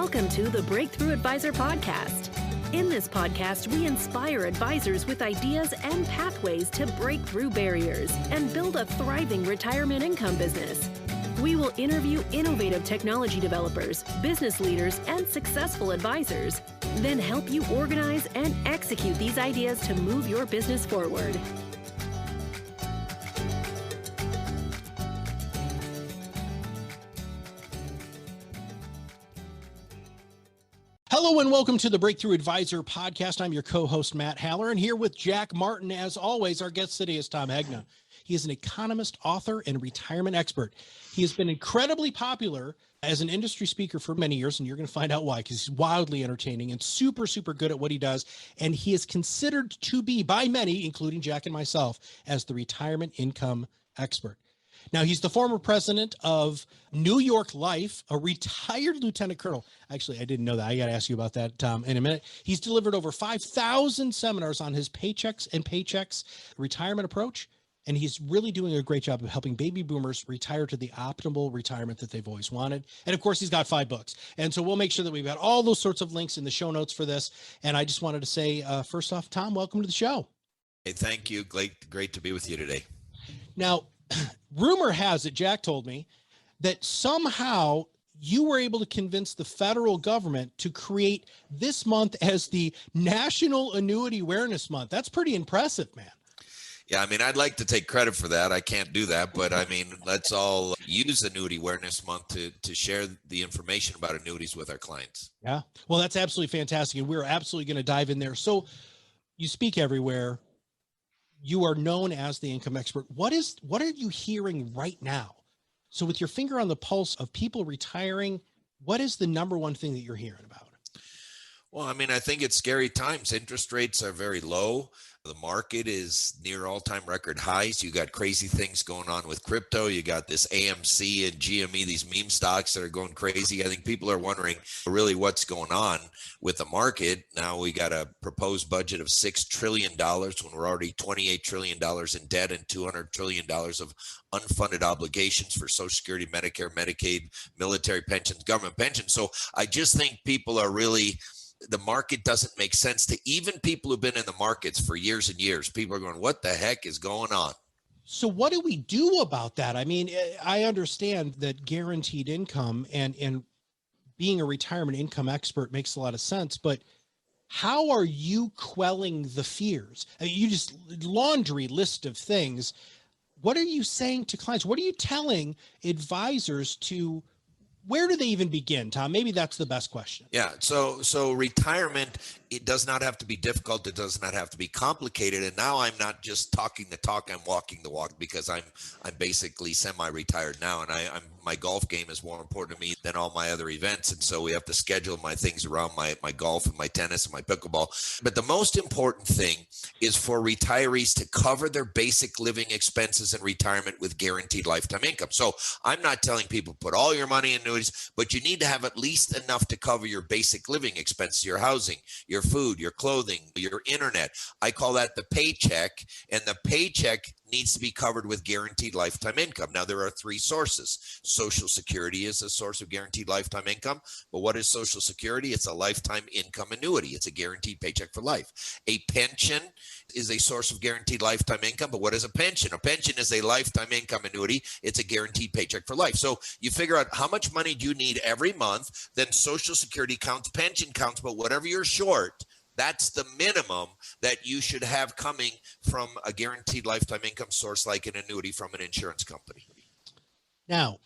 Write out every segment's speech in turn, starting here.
Welcome to the Breakthrough Advisor Podcast. In this podcast, we inspire advisors with ideas and pathways to break through barriers and build a thriving retirement income business. We will interview innovative technology developers, business leaders, and successful advisors, then help you organize and execute these ideas to move your business forward. Hello and welcome to the Breakthrough Advisor Podcast. I'm your co-host, Matt Haller, and here with Jack Martin. As always, our guest today is Tom Hegna. He is an economist, author, and retirement expert. He has been incredibly popular as an industry speaker for many years, and you're going to find out why, because he's wildly entertaining and super, super good at what he does. And he is considered to be, by many, including Jack and myself, as the retirement income expert. Now, he's the former president of New York Life, a retired lieutenant colonel. Actually, I didn't know that. I got to ask you about that, Tom, in a minute. He's delivered over 5,000 seminars on his paychecks retirement approach, and he's really doing a great job of helping baby boomers retire to the optimal retirement that they've always wanted. And of course, he's got 5 books. And so we'll make sure that we've got all those sorts of links in the show notes for this. And I just wanted to say, first off, Tom, welcome to the show. Hey, thank you. Great to be with you today. Now, rumor has it, Jack told me, that somehow you were able to convince the federal government to create this month as the National Annuity Awareness Month. That's pretty impressive, man. Yeah, I mean, I'd like to take credit for that. I can't do that, but I mean, let's all use Annuity Awareness Month to share the information about annuities with our clients. Yeah, well, that's absolutely fantastic. And we're absolutely going to dive in there. So you speak everywhere. You are known as the income expert. What are you hearing right now? So with your finger on the pulse of people retiring, what is the number one thing that you're hearing about? Well, I mean, I think it's scary times. Interest rates are very low. The market is near all-time record highs. You got crazy things going on with crypto. You got this AMC and GME, these meme stocks that are going crazy. I think people are wondering really what's going on with the market. Now we got a proposed budget of $6 trillion when we're already $28 trillion in debt and $200 trillion of unfunded obligations for Social Security, Medicare, Medicaid, military pensions, government pensions. So I just think people are really... the market doesn't make sense to even people who've been in the markets for years and years. People are going, what the heck is going on? So what do we do about that? I mean, I understand that guaranteed income and being a retirement income expert makes a lot of sense, but how are you quelling the fears? I mean, you just laundry list of things. What are you saying to clients? What are you telling advisors to? Where do they even begin, Tom? Maybe that's the best question. Yeah. So retirement, it does not have to be difficult. It does not have to be complicated. And now I'm not just talking the talk, I'm walking the walk, because I'm basically semi-retired now. And my golf game is more important to me than all my other events. And so we have to schedule my things around my golf and my tennis and my pickleball. But the most important thing is for retirees to cover their basic living expenses in retirement with guaranteed lifetime income. So I'm not telling people put all your money in annuities, but you need to have at least enough to cover your basic living expenses, your housing, your food, your clothing, your internet. I call that the paycheck, and the paycheck needs to be covered with guaranteed lifetime income. Now, there are 3 sources. Social Security is a source of guaranteed lifetime income. But what is Social Security? It's a lifetime income annuity. It's a guaranteed paycheck for life. A pension is a source of guaranteed lifetime income. But what is a pension? A pension is a lifetime income annuity. It's a guaranteed paycheck for life. So you figure out how much money do you need every month, then Social Security counts, pension counts, but whatever you're short, that's the minimum that you should have coming from a guaranteed lifetime income source like an annuity from an insurance company. Now,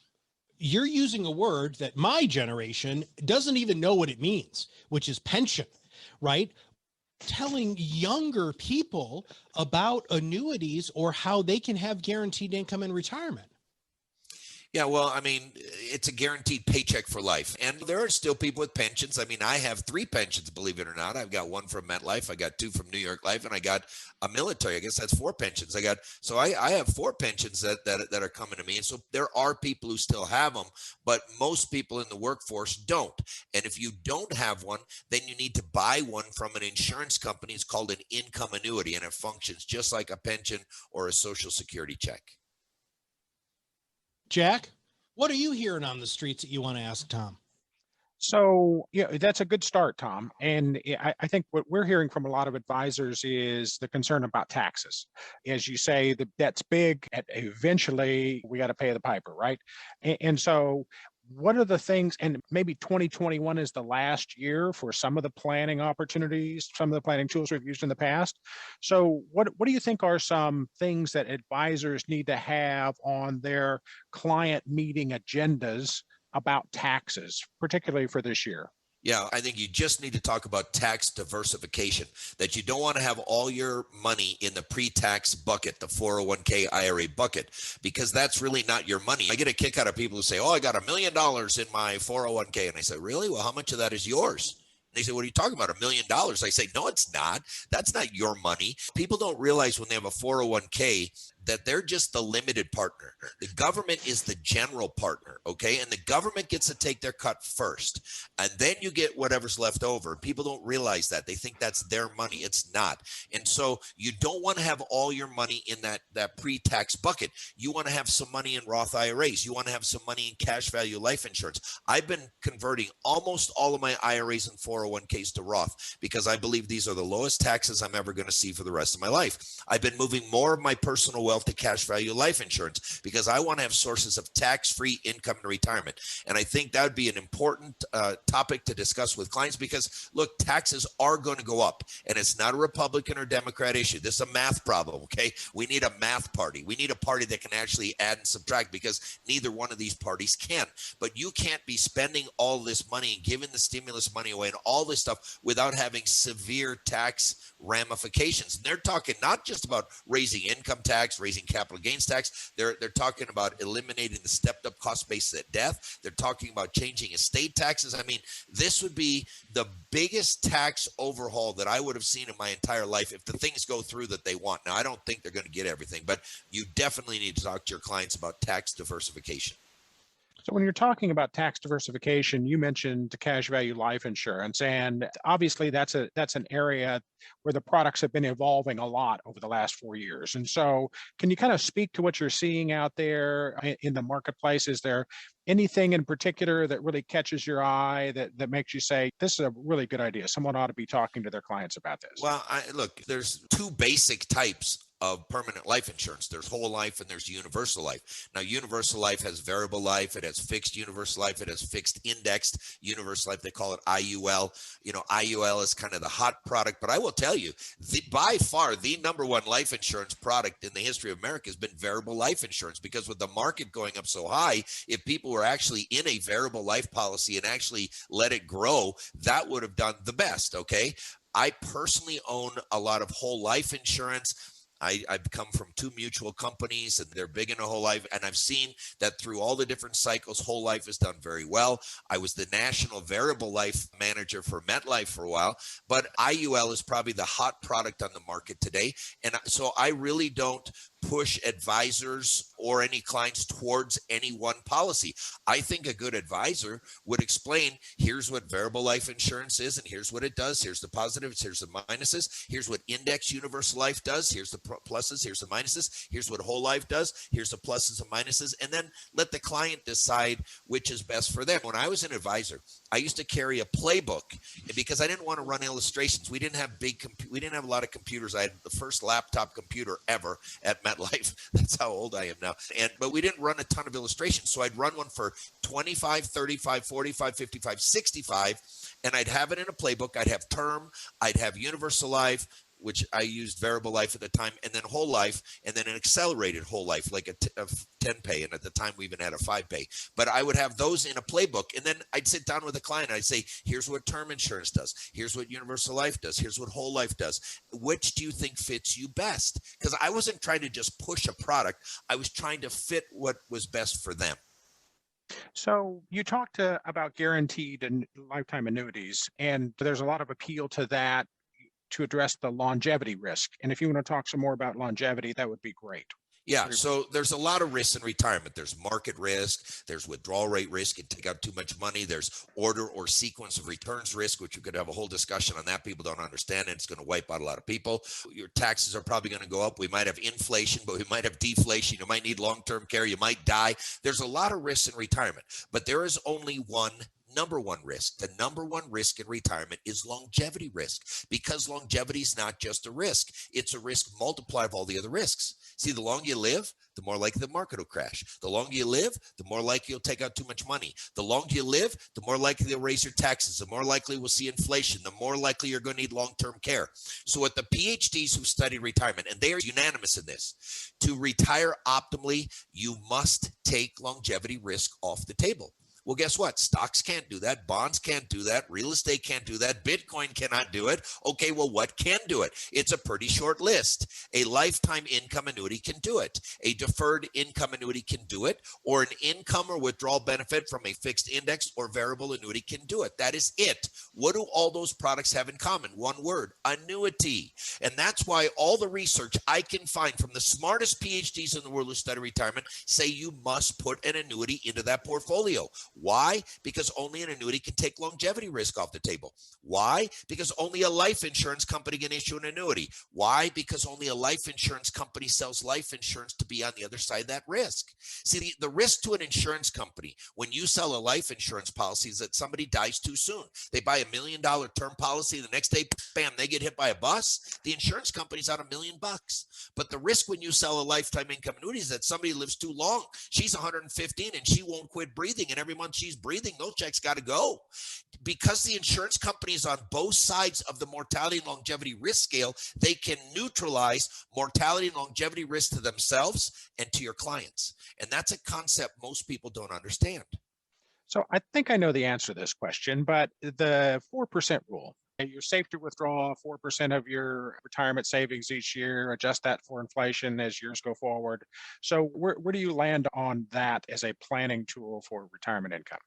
you're using a word that my generation doesn't even know what it means, which is pension, right? Telling younger people about annuities or how they can have guaranteed income in retirement. Yeah, well, I mean, it's a guaranteed paycheck for life. And there are still people with pensions. I mean, I have 3 pensions, believe it or not. I've got 1 from MetLife, I got 2 from New York Life, and I got a military. I guess that's 4 pensions. I have 4 pensions that are coming to me. And so there are people who still have them, but most people in the workforce don't. And if you don't have one, then you need to buy one from an insurance company. It's called an income annuity, and it functions just like a pension or a Social Security check. Jack, what are you hearing on the streets that you want to ask Tom? So, yeah, that's a good start, Tom. And I think what we're hearing from a lot of advisors is the concern about taxes. As you say, the debt's big, and eventually we got to pay the piper, right? And so, what are the things, and maybe 2021 is the last year for some of the planning opportunities, some of the planning tools we've used in the past. So, what do you think are some things that advisors need to have on their client meeting agendas about taxes, particularly for this year? Yeah, I think you just need to talk about tax diversification, that you don't want to have all your money in the pre-tax bucket, the 401k IRA bucket, because that's really not your money. I get a kick out of people who say, oh, I got $1 million in my 401k. And I say, really? Well, how much of that is yours? They say, what are you talking about? $1 million? I say, no, it's not. That's not your money. People don't realize when they have a 401k that they're just the limited partner. The government is the general partner, okay? And the government gets to take their cut first. And then you get whatever's left over. People don't realize that. They think that's their money. It's not. And so you don't want to have all your money in that pre-tax bucket. You want to have some money in Roth IRAs. You want to have some money in cash value life insurance. I've been converting almost all of my IRAs and 401ks to Roth because I believe these are the lowest taxes I'm ever going to see for the rest of my life. I've been moving more of my personal wealth to cash value life insurance because I want to have sources of tax-free income in retirement. And I think that would be an important topic to discuss with clients because, look, taxes are going to go up. And it's not a Republican or Democrat issue. This is a math problem, okay? We need a math party. We need a party that can actually add and subtract because neither one of these parties can. But you can't be spending all this money and giving the stimulus money away and all this stuff without having severe tax ramifications. And they're talking not just about raising income tax, raising capital gains tax. They're talking about eliminating the stepped up cost basis at death. They're talking about changing estate taxes. I mean, this would be the biggest tax overhaul that I would have seen in my entire life if the things go through that they want. Now, I don't think they're going to get everything, but you definitely need to talk to your clients about tax diversification. So when you're talking about tax diversification, you mentioned cash value life insurance, and obviously that's an area where the products have been evolving a lot over the last 4 years. And so, can you kind of speak to what you're seeing out there in the marketplace? Is there anything in particular that really catches your eye that makes you say this is a really good idea? Someone ought to be talking to their clients about this. Well, look, there's two basic types of permanent life insurance. There's whole life and there's universal life. Now, universal life has variable life. It has fixed universal life. It has fixed indexed universal life. They call it IUL. You know, IUL is kind of the hot product, but I will tell you, by far, the number one life insurance product in the history of America has been variable life insurance because with the market going up so high, if people were actually in a variable life policy and actually let it grow, that would have done the best, okay? I personally own a lot of whole life insurance. I've come from two mutual companies and they're big into whole life. And I've seen that through all the different cycles, whole life has done very well. I was the national variable life manager for MetLife for a while, but IUL is probably the hot product on the market today. And so I really don't push advisors or any clients towards any one policy. I think a good advisor would explain, here's what variable life insurance is, and here's what it does. Here's the positives, here's the minuses. Here's what index universal life does. Here's the pluses, here's the minuses. Here's what whole life does. Here's the pluses and minuses. And then let the client decide which is best for them. When I was an advisor, I used to carry a playbook because I didn't want to run illustrations. We didn't have we didn't have a lot of computers. I had the first laptop computer ever at MetLife. That's how old I am now. But we didn't run a ton of illustrations. So I'd run one for 25, 35, 45, 55, 65, and I'd have it in a playbook. I'd have term, I'd have universal life, which I used variable life at the time, and then whole life, and then an accelerated whole life, like a 10-pay, and at the time we even had a 5-pay. But I would have those in a playbook, and then I'd sit down with a client, I'd say, here's what term insurance does, here's what universal life does, here's what whole life does. Which do you think fits you best? Because I wasn't trying to just push a product, I was trying to fit what was best for them. So you talked about guaranteed and lifetime annuities, and there's a lot of appeal to that to address the longevity risk. And if you want to talk some more about longevity, that would be great. Yeah, so there's a lot of risks in retirement. There's market risk, there's withdrawal rate risk, you take out too much money, there's order or sequence of returns risk, which you could have a whole discussion on that. People don't understand it. It's going to wipe out a lot of people. Your taxes are probably going to go up. We might have inflation, but we might have deflation. You might need long-term care. You might die. There's a lot of risks in retirement, but there is only one number one risk. The number one risk in retirement is longevity risk, because longevity is not just a risk. It's a risk multiplied of all the other risks. See, the longer you live, the more likely the market will crash. The longer you live, the more likely you'll take out too much money. The longer you live, the more likely they'll raise your taxes. The more likely we'll see inflation. The more likely you're going to need long-term care. So what the PhDs who study retirement, and they are unanimous in this, to retire optimally, you must take longevity risk off the table. Well, guess what? Stocks can't do that. Bonds can't do that. Real estate can't do that. Bitcoin cannot do it. Okay, well, what can do it? It's a pretty short list. A lifetime income annuity can do it. A deferred income annuity can do it. Or an income or withdrawal benefit from a fixed index or variable annuity can do it. That is it. What do all those products have in common? One word: annuity. And that's why all the research I can find from the smartest PhDs in the world who study retirement say you must put an annuity into that portfolio. Why? Because only an annuity can take longevity risk off the table. Why? Because only a life insurance company can issue an annuity. Why? Because only a life insurance company sells life insurance to be on the other side of that risk. See, the risk to an insurance company when you sell a life insurance policy is that somebody dies too soon. They buy $1 million term policy. The next day, bam, they get hit by a bus. The insurance company's out $1 million. But the risk when you sell a lifetime income annuity is that somebody lives too long. She's 115 and she won't quit breathing. And every month she's breathing, those checks got to go. Because the insurance companies on both sides of the mortality and longevity risk scale, they can neutralize mortality and longevity risk to themselves and to your clients. And that's a concept most people don't understand. So I think I know the answer to this question, but the 4% rule, you're safe to withdraw 4% of your retirement savings each year, adjust that for inflation as years go forward. So where do you land on that as a planning tool for retirement income?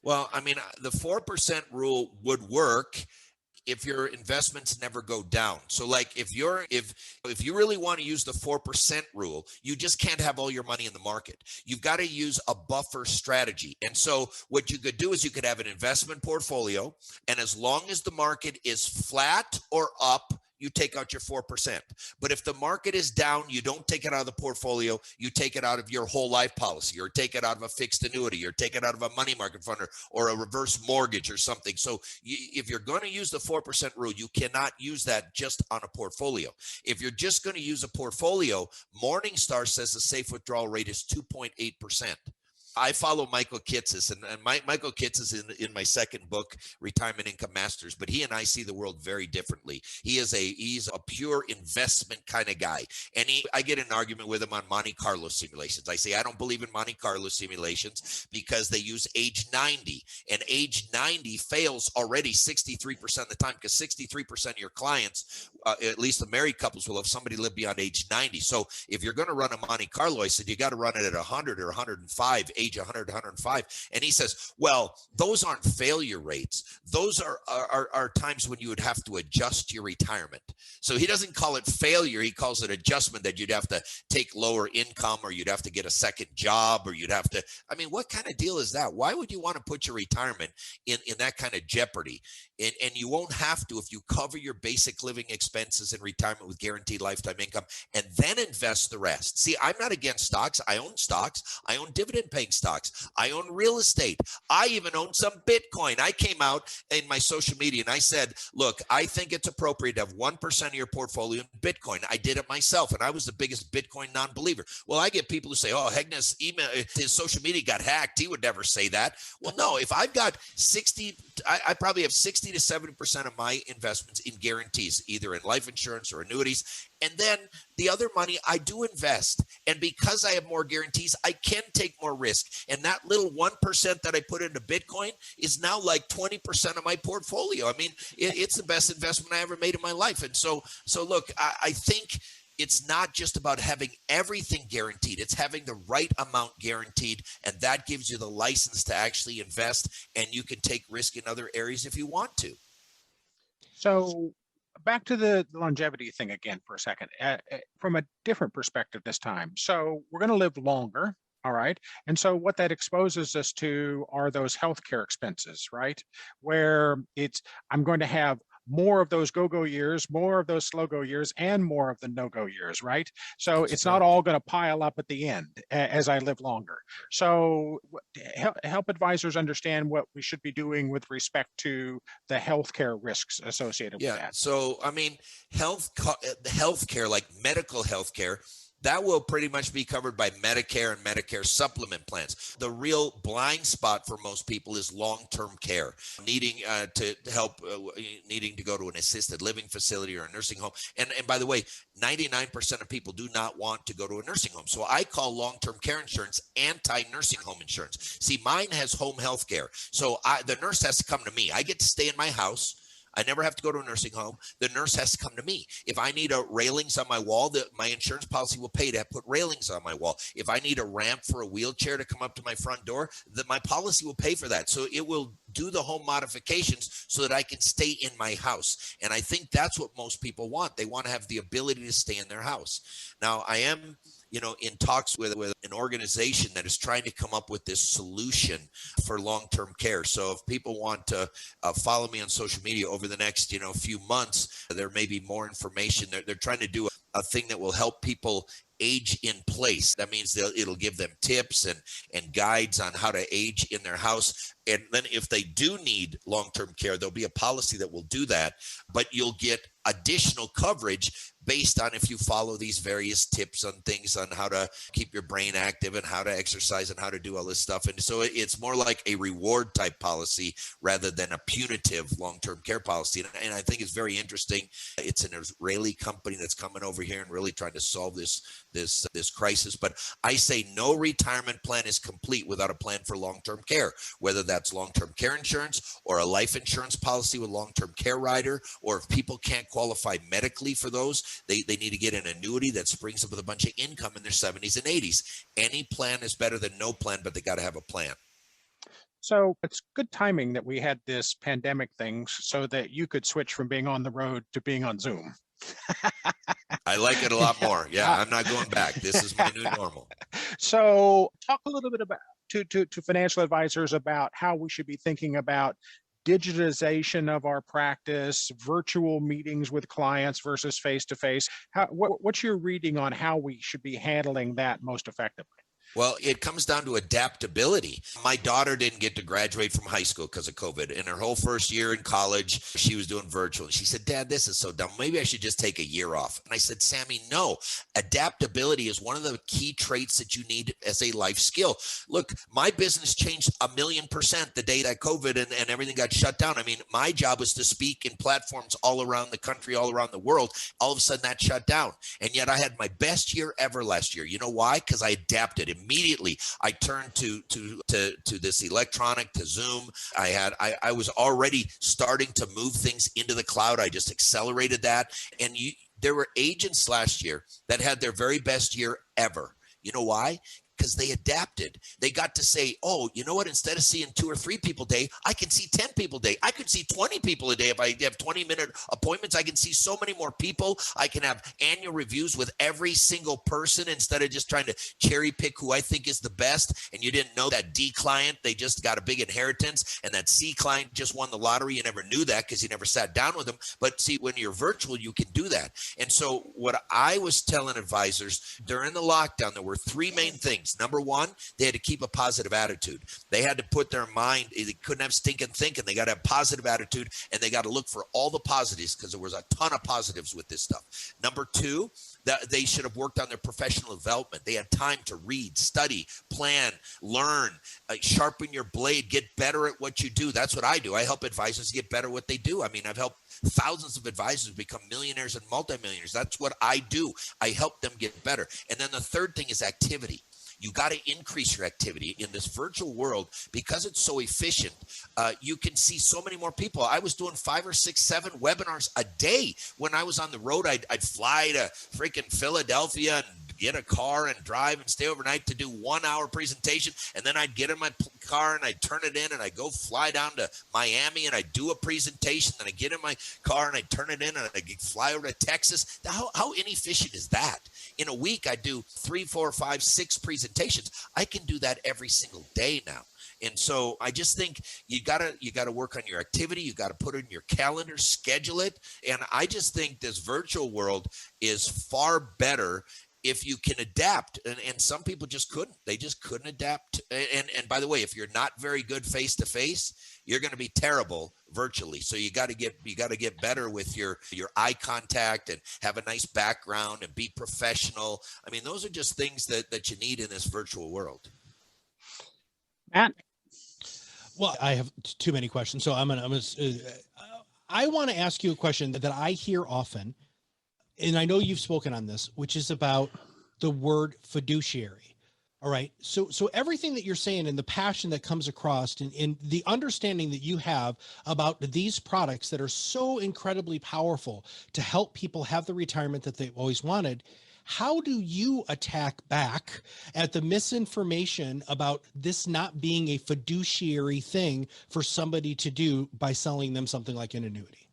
Well, I mean, the 4% rule would work if your investments never go down. So like if you really want to use the 4% rule, you just can't have all your money in the market. You've got to use a buffer strategy. And so what you could do is you could have an investment portfolio, and as long as the market is flat or up, you take out your 4%. But if the market is down, you don't take it out of the portfolio, you take it out of your whole life policy, or take it out of a fixed annuity, or take it out of a money market fund, or a reverse mortgage or something. So if you're going to use the 4% rule, you cannot use that just on a portfolio. If you're just going to use a portfolio, Morningstar says the safe withdrawal rate is 2.8%. I follow Michael Kitces, and Michael Kitces is in my second book, Retirement Income Masters, but he and I see the world very differently. He's a pure investment kind of guy. And I get in an argument with him on Monte Carlo simulations. I say, I don't believe in Monte Carlo simulations because they use age 90, and age 90 fails already 63% of the time, because 63% of your clients, at least the married couples, will have somebody live beyond age 90. So if you're going to run a Monte Carlo, I said, you got to run it at 100 or 105, age 100, 105. And he says, well, those aren't failure rates. Those are times when you would have to adjust your retirement. So he doesn't call it failure. He calls it adjustment, that you'd have to take lower income, or you'd have to get a second job, or you'd have to, I mean, what kind of deal is that? Why would you want to put your retirement in that kind of jeopardy? And you won't have to if you cover your basic living expenses in retirement with guaranteed lifetime income and then invest the rest. See, I'm not against stocks. I own stocks. I own dividend paying stocks. I own real estate. I even own some Bitcoin. I came out in my social media and I said, look, I think it's appropriate to have 1% of your portfolio in Bitcoin. I did it myself, and I was the biggest Bitcoin non-believer. Well, I get people who say, oh, Hegna's email, his social media got hacked. He would never say that. Well, no, if I've got I probably have 60 to 70% of my investments in guarantees, either in life insurance or annuities. And then the other money I do invest. And because I have more guarantees, I can take more risk. And that little 1% that I put into Bitcoin is now like 20% of my portfolio. I mean, it's the best investment I ever made in my life. And so look, I think it's not just about having everything guaranteed. It's having the right amount guaranteed, and that gives you the license to actually invest, and you can take risk in other areas if you want to. So back to the longevity thing again for a second, from a different perspective this time. So we're going to live longer. All right. And so what that exposes us to are those healthcare expenses, right? Where I'm going to have more of those go-go years, more of those slow-go years, and more of the no-go years, right? So That's it's not correct. all going to pile up at the end as I live longer. So help advisors understand what we should be doing with respect to the healthcare risks associated with Yeah. that. So, I mean, healthcare, like medical healthcare, that will pretty much be covered by Medicare and Medicare supplement plans. The real blind spot for most people is long-term care, needing to help, needing to go to an assisted living facility or a nursing home. And by the way, 99% of people do not want to go to a nursing home. So I call long-term care insurance anti-nursing home insurance. See, mine has home health care. So the nurse has to come to me. I get to stay in my house. I never have to go to a nursing home. The nurse has to come to me. If I need railings on my wall, my insurance policy will pay to put railings on my wall. If I need a ramp for a wheelchair to come up to my front door, my policy will pay for that. So it will do the home modifications so that I can stay in my house. And I think that's what most people want. They want to have the ability to stay in their house. Now, I am in talks with an organization that is trying to come up with this solution for long-term care. So if people want to follow me on social media over the next, few months, there may be more information. They're trying to do a thing that will help people age in place. That means it'll give them tips and guides on how to age in their house. And then if they do need long-term care, there'll be a policy that will do that, but you'll get additional coverage based on if you follow these various tips on things on how to keep your brain active and how to exercise and how to do all this stuff. And so it's more like a reward type policy rather than a punitive long-term care policy. And I think it's very interesting. It's an Israeli company that's coming over here and really trying to solve this crisis. But I say no retirement plan is complete without a plan for long-term care, whether that's long-term care insurance or a life insurance policy with long-term care rider, or if people can't qualify medically for those, they need to get an annuity that springs up with a bunch of income in their 70s and 80s. Any plan is better than no plan, but they got to have a plan. So it's good timing that we had this pandemic thing so that you could switch from being on the road to being on Zoom. I like it a lot more. Yeah, I'm not going back. This is my new normal. So talk a little bit about to financial advisors about how we should be thinking about digitization of our practice, virtual meetings with clients versus face-to-face. What's your reading on how we should be handling that most effectively? Well, it comes down to adaptability. My daughter didn't get to graduate from high school because of COVID. In her whole first year in college, she was doing virtual. She said, "Dad, this is so dumb. Maybe I should just take a year off." And I said, "Sammy, no. Adaptability is one of the key traits that you need as a life skill." Look, my business changed 1,000,000% the day that COVID and everything got shut down. I mean, my job was to speak in platforms all around the country, all around the world. All of a sudden that shut down. And yet I had my best year ever last year. You know why? Because I adapted. Immediately, I turned to this electronic, to Zoom. I was already starting to move things into the cloud. I just accelerated that. And there were agents last year that had their very best year ever. You know why? Because they adapted. They got to say, "Oh, you know what? Instead of seeing 2 or 3 people a day, I can see 10 people a day. I could see 20 people a day. If I have 20-minute appointments, I can see so many more people. I can have annual reviews with every single person instead of just trying to cherry pick who I think is the best." And you didn't know that D client, they just got a big inheritance, and that C client just won the lottery. You never knew that because you never sat down with them. But see, when you're virtual, you can do that. And so what I was telling advisors during the lockdown, there were 3 main things. Number one, they had to keep a positive attitude. They had to put their mind, they couldn't have stinking thinking. They got to have positive attitude, and they got to look for all the positives because there was a ton of positives with this stuff. Number two, that they should have worked on their professional development. They had time to read, study, plan, learn, sharpen your blade, get better at what you do. That's what I do. I help advisors get better at what they do. I mean, I've helped thousands of advisors become millionaires and multimillionaires. That's what I do. I help them get better. And then the third thing is activity. You got to increase your activity in this virtual world because it's so efficient. You can see so many more people. I was doing 5 or 6, 7 webinars a day when I was on the road. I'd fly to freaking Philadelphia and get a car and drive and stay overnight to do 1-hour presentation. And then I'd get in my car and I'd turn it in and I'd go fly down to Miami and I'd do a presentation. Then I'd get in my car and I'd turn it in and I'd fly over to Texas. How inefficient is that? In a week, I do 3, 4, 5, 6 presentations. I can do that every single day now. And so I just think you gotta work on your activity. You got to put it in your calendar, schedule it. And I just think this virtual world is far better if you can adapt. And some people just couldn't. They just couldn't adapt. And by the way, if you're not very good face to face, you're going to be terrible virtually. So you got to get better with your eye contact and have a nice background and be professional. I mean, those are just things that you need in this virtual world. Matt? Well, I have too many questions, so I want to ask you a question that I hear often, and I know you've spoken on this, which is about the word fiduciary. All right. So everything that you're saying and the passion that comes across and the understanding that you have about these products that are so incredibly powerful to help people have the retirement that they've always wanted, how do you attack back at the misinformation about this not being a fiduciary thing for somebody to do by selling them something like an annuity?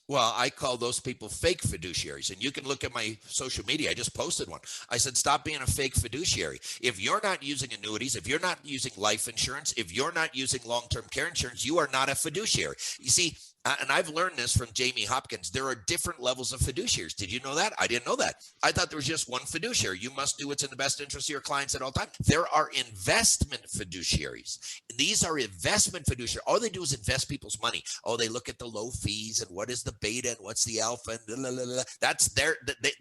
Well, I call those people fake fiduciaries. And you can look at my social media. I just posted one. I said, stop being a fake fiduciary. If you're not using annuities, if you're not using life insurance, if you're not using long-term care insurance, you are not a fiduciary. You see, and I've learned this from Jamie Hopkins, there are different levels of fiduciaries. Did you know that? I didn't know that. I thought there was just one fiduciary. You must do what's in the best interest of your clients at all times. There are investment fiduciaries. These are investment fiduciaries. All they do is invest people's money. Oh, they look at the low fees and what is the beta and what's the alpha and blah, blah, blah. That's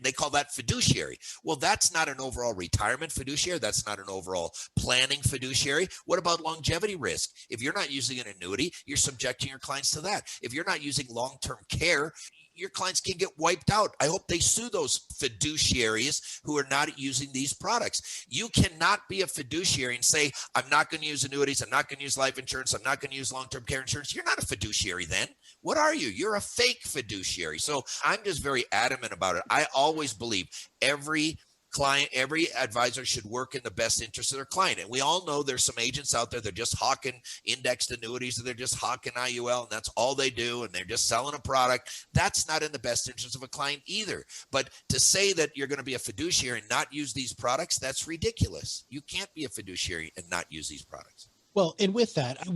they call that fiduciary. Well, that's not an overall retirement fiduciary. That's not an overall planning fiduciary. What about longevity risk? If you're not using an annuity, you're subjecting your clients to that. If you're not using long-term care, your clients can get wiped out. I hope they sue those fiduciaries who are not using these products. You cannot be a fiduciary and say, I'm not going to use annuities. I'm not going to use life insurance. I'm not going to use long-term care insurance. You're not a fiduciary then. What are you? You're a fake fiduciary. So I'm just very adamant about it. I always believe every client, every advisor should work in the best interest of their client. And we all know there's some agents out there that are just hawking indexed annuities, or they're just hawking IUL, and that's all they do, and they're just selling a product. That's not in the best interest of a client either. But to say that you're going to be a fiduciary and not use these products, that's ridiculous. You can't be a fiduciary and not use these products. Well, and with that,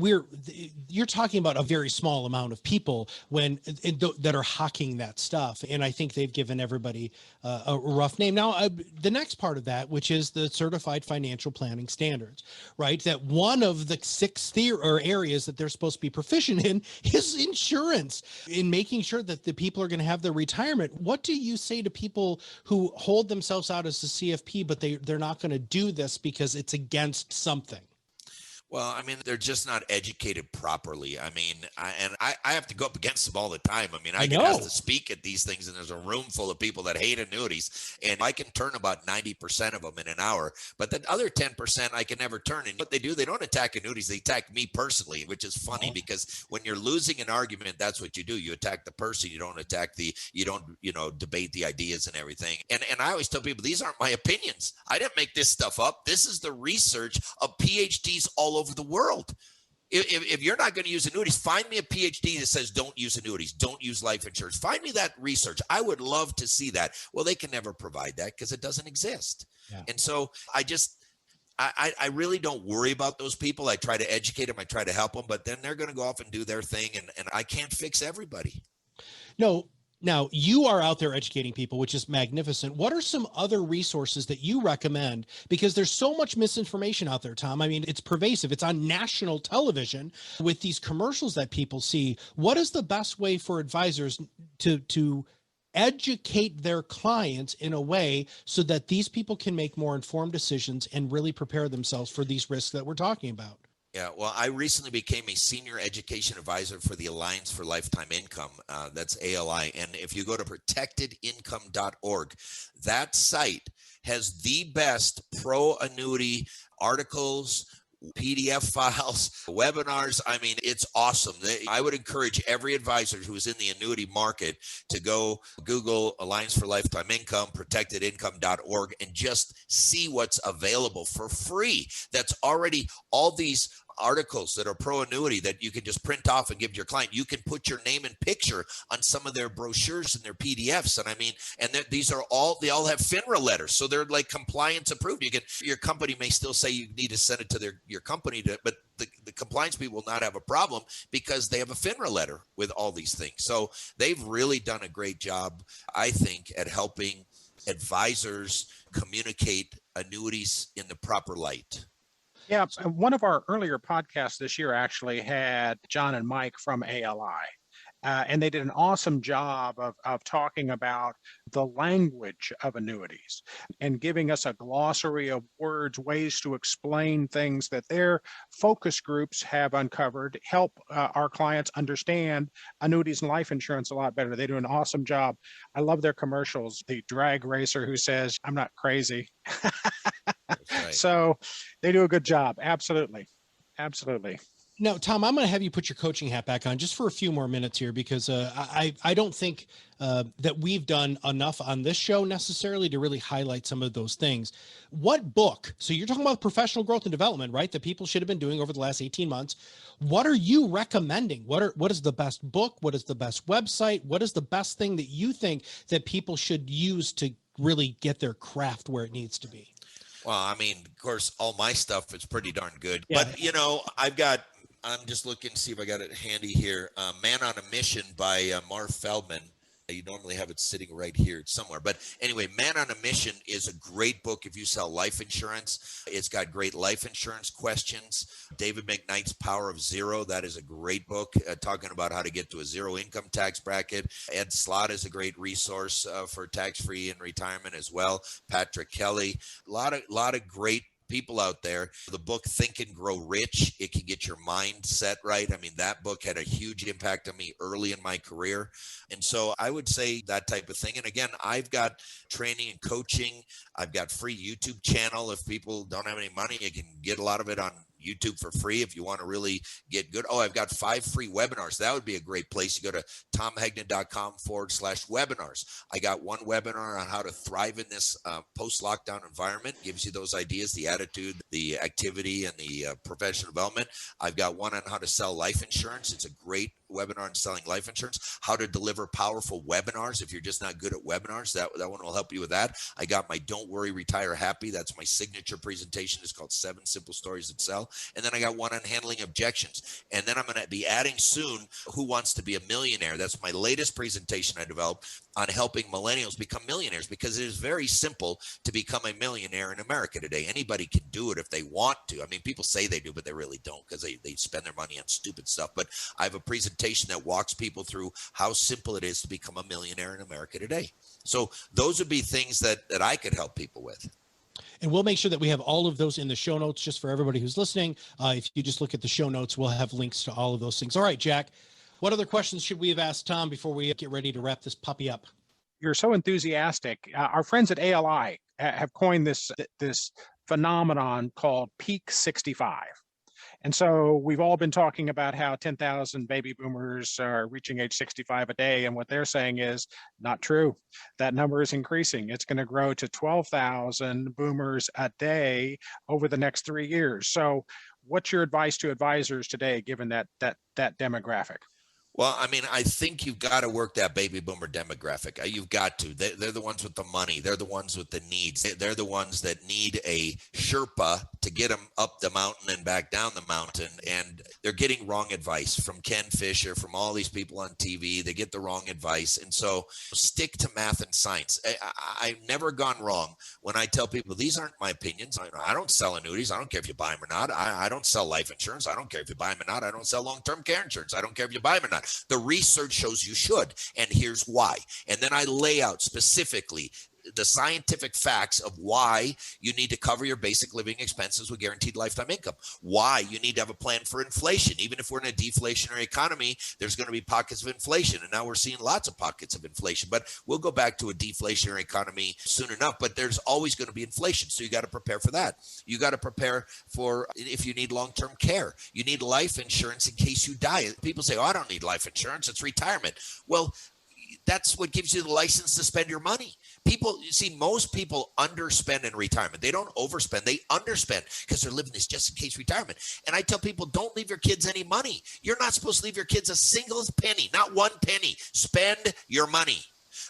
you're talking about a very small amount of people that are hawking that stuff. And I think they've given everybody a rough name. Now, the next part of that, which is the certified financial planning standards, right? That one of the 6 areas that they're supposed to be proficient in is insurance, in making sure that the people are going to have their retirement. What do you say to people who hold themselves out as a CFP, but they're not going to do this because it's against something? Well, I mean, they're just not educated properly. I mean, I have to go up against them all the time. I mean, I get asked to speak at these things, and there's a room full of people that hate annuities, and I can turn about 90% of them in an hour. But the other 10% I can never turn. And what they do, they don't attack annuities. They attack me personally, which is funny because when you're losing an argument, that's what you do. You attack the person. You don't attack debate the ideas and everything. And I always tell people, these aren't my opinions. I didn't make this stuff up. This is the research of PhDs all over the world. If you're not going to use annuities, find me a PhD that says don't use annuities, don't use life insurance. Find me that research. I would love to see that. Well, they can never provide that because it doesn't exist. Yeah. And so I really don't worry about those people. I try to educate them. I try to help them, but then they're going to go off and do their thing, and I can't fix everybody. No. Now, you are out there educating people, which is magnificent. What are some other resources that you recommend? Because there's so much misinformation out there, Tom. I mean, it's pervasive. It's on national television with these commercials that people see. What is the best way for advisors to educate their clients in a way so that these people can make more informed decisions and really prepare themselves for these risks that we're talking about? Yeah, well, I recently became a senior education advisor for the Alliance for Lifetime Income. That's ALI. And if you go to protectedincome.org, that site has the best pro annuity articles, PDF files, webinars. I mean, it's awesome. I would encourage every advisor who's in the annuity market to go Google Alliance for Lifetime Income, protectedincome.org, and just see what's available for free. That's already all these articles that are pro annuity that you can just print off and give to your client. You can put your name and picture on some of their brochures and their PDFs. And I mean, and they all have FINRA letters. So they're like compliance approved. Your company may still say you need to send it to your company but the compliance people will not have a problem because they have a FINRA letter with all these things. So they've really done a great job, I think, at helping advisors communicate annuities in the proper light. Yeah, one of our earlier podcasts this year actually had John and Mike from ALI. And they did an awesome job of talking about the language of annuities and giving us a glossary of words, ways to explain things that their focus groups have uncovered, help our clients understand annuities and life insurance a lot better. They do an awesome job. I love their commercials. The drag racer who says, "I'm not crazy." Right. So they do a good job. Absolutely. Absolutely. Now, Tom, I'm going to have you put your coaching hat back on just for a few more minutes here, because I don't think that we've done enough on this show necessarily to really highlight some of those things. What book? So you're talking about professional growth and development, right? That people should have been doing over the last 18 months. What are you recommending? What is the best book? What is the best website? What is the best thing that you think that people should use to really get their craft where it needs to be? Well, I mean, of course, all my stuff is pretty darn good. Yeah. But, I'm just looking to see if I got it handy here. Man on a Mission by Marv Feldman. You normally have it sitting right here somewhere. But anyway, Man on a Mission is a great book if you sell life insurance. It's got great life insurance questions. David McKnight's Power of Zero, that is a great book talking about how to get to a zero income tax bracket. Ed Slott is a great resource for tax-free in retirement as well. Patrick Kelly, a lot of great people out there. The book Think and Grow Rich, it can get your mindset right. I mean, that book had a huge impact on me early in my career. And so I would say that type of thing. And again, I've got training and coaching. I've got free YouTube channel. If people don't have any money, you can get a lot of it on YouTube for free if you want to really get good. Oh, I've got 5 free webinars. That would be a great place. You go to tomhegna.com/webinars. I got one webinar on how to thrive in this post-lockdown environment. Gives you those ideas, the attitude, the activity, and the professional development. I've got one on how to sell life insurance. It's a great webinar on selling life insurance. How to deliver powerful webinars if you're just not good at webinars. That one will help you with that. I got my Don't Worry, Retire Happy. That's my signature presentation. It's called 7 Simple Stories That Sell. And then I got one on handling objections. And then I'm going to be adding soon Who Wants to Be a Millionaire. That's my latest presentation I developed on helping millennials become millionaires, because it is very simple to become a millionaire in America today. Anybody can do it if they want to. I mean, people say they do, but they really don't, because they spend their money on stupid stuff. But I have a presentation that walks people through how simple it is to become a millionaire in America today. So those would be things that I could help people with. And we'll make sure that we have all of those in the show notes just for everybody who's listening. If you just look at the show notes, we'll have links to all of those things. All right, Jack, what other questions should we have asked Tom before we get ready to wrap this puppy up? You're so enthusiastic. Our friends at ALI have coined this phenomenon called Peak 65. And so we've all been talking about how 10,000 baby boomers are reaching age 65 a day. And what they're saying is not true. That number is increasing. It's going to grow to 12,000 boomers a day over the next 3 years. So what's your advice to advisors today, given that demographic? Well, I mean, I think you've got to work that baby boomer demographic. You've got to. They're the ones with the money. They're the ones with the needs. They're the ones that need a Sherpa to get them up the mountain and back down the mountain. And they're getting wrong advice from Ken Fisher, from all these people on TV. They get the wrong advice. And so stick to math and science. I've never gone wrong when I tell people, these aren't my opinions. I don't sell annuities. I don't care if you buy them or not. I don't sell life insurance. I don't care if you buy them or not. I don't sell long-term care insurance. I don't care if you buy them or not. The research shows you should, and here's why. And then I lay out specifically the scientific facts of why you need to cover your basic living expenses with guaranteed lifetime income, why you need to have a plan for inflation. Even if we're in a deflationary economy, there's going to be pockets of inflation. And now we're seeing lots of pockets of inflation, but we'll go back to a deflationary economy soon enough, but there's always going to be inflation. So you got to prepare for that. You got to prepare for if you need long-term care, you need life insurance in case you die. People say, oh, I don't need life insurance. It's retirement. Well, that's what gives you the license to spend your money. People, you see, most people underspend in retirement. They don't overspend. They underspend because they're living this just in case retirement. And I tell people, don't leave your kids any money. You're not supposed to leave your kids a single penny, not one penny. Spend your money.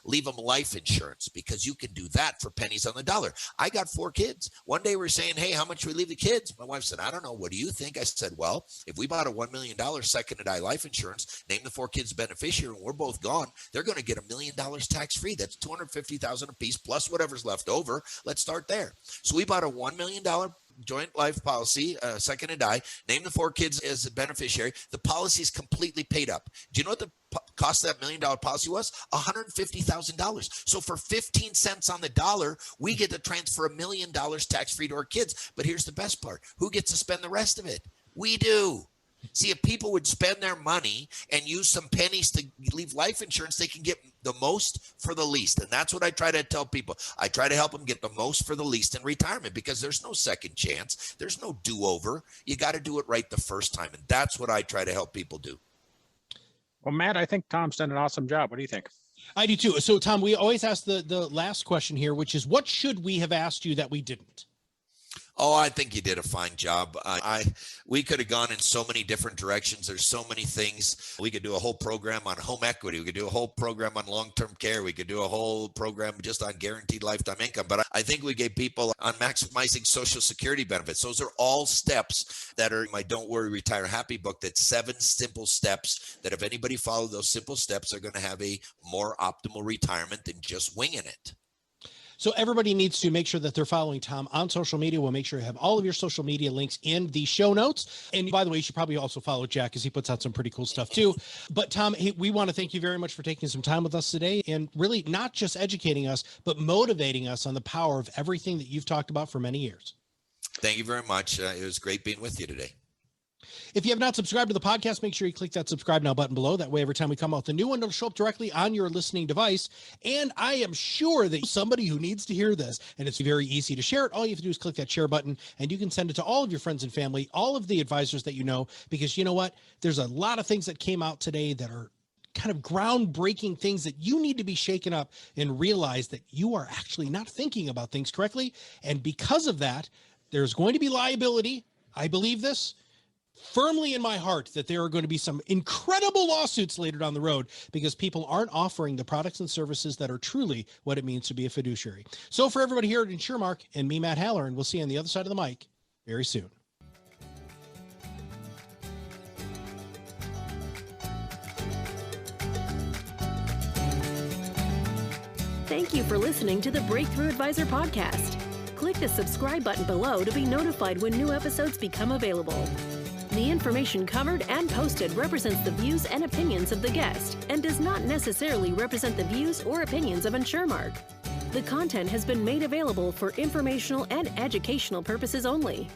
leave them life insurance, because you can do that for pennies on the dollar. I got 4 kids. One day we're saying, hey, how much should we leave the kids? My wife said, I don't know. What do you think? I said, well, if we bought a $1 million second to die life insurance, name the 4 kids beneficiary, and we're both gone, they're going to get $1 million tax-free. That's $250,000 a piece plus whatever's left over. Let's start there. So we bought a $1 million joint life policy, second to die, name the 4 kids as a beneficiary. The policy is completely paid up. Do you know what the cost of that $1 million policy was? $150,000. So for 15 cents on the dollar, we get to transfer $1 million tax-free to our kids. But here's the best part. Who gets to spend the rest of it? We do. See, if people would spend their money and use some pennies to leave life insurance, they can get the most for the least. And that's what I try to tell people. I try to help them get the most for the least in retirement, because there's no second chance. There's no do-over. You got to do it right the first time. And that's what I try to help people do. Well, Matt, I think Tom's done an awesome job. What do you think? I do too. So Tom, we always ask the last question here, which is, what should we have asked you that we didn't? Oh, I think you did a fine job. We could have gone in so many different directions. There's so many things. We could do a whole program on home equity. We could do a whole program on long-term care. We could do a whole program just on guaranteed lifetime income. But I think we gave people on maximizing Social Security benefits. Those are all steps that are in my Don't Worry, Retire Happy book. That's 7 simple steps that if anybody follows those simple steps, they're going to have a more optimal retirement than just winging it. So everybody needs to make sure that they're following Tom on social media. We'll make sure you have all of your social media links in the show notes. And by the way, you should probably also follow Jack, because he puts out some pretty cool stuff too. But Tom, we want to thank you very much for taking some time with us today, and really not just educating us, but motivating us on the power of everything that you've talked about for many years. Thank you very much. It was great being with you today. If you have not subscribed to the podcast, make sure you click that subscribe now button below. That way, every time we come out with a new one, it'll show up directly on your listening device. And I am sure that somebody who needs to hear this, and it's very easy to share it. All you have to do is click that share button, and you can send it to all of your friends and family, all of the advisors that you know, because you know what? There's a lot of things that came out today that are kind of groundbreaking things that you need to be shaken up and realize that you are actually not thinking about things correctly. And because of that, there's going to be liability. I believe this firmly in my heart, that there are going to be some incredible lawsuits later down the road because people aren't offering the products and services that are truly what it means to be a fiduciary. So for everybody here at InsureMark and me, Matt Halloran, we'll see you on the other side of the mic very soon. Thank you for listening to the Breakthrough Advisor podcast. Click the subscribe button below to be notified when new episodes become available. The information covered and posted represents the views and opinions of the guest and does not necessarily represent the views or opinions of InsureMark. The content has been made available for informational and educational purposes only.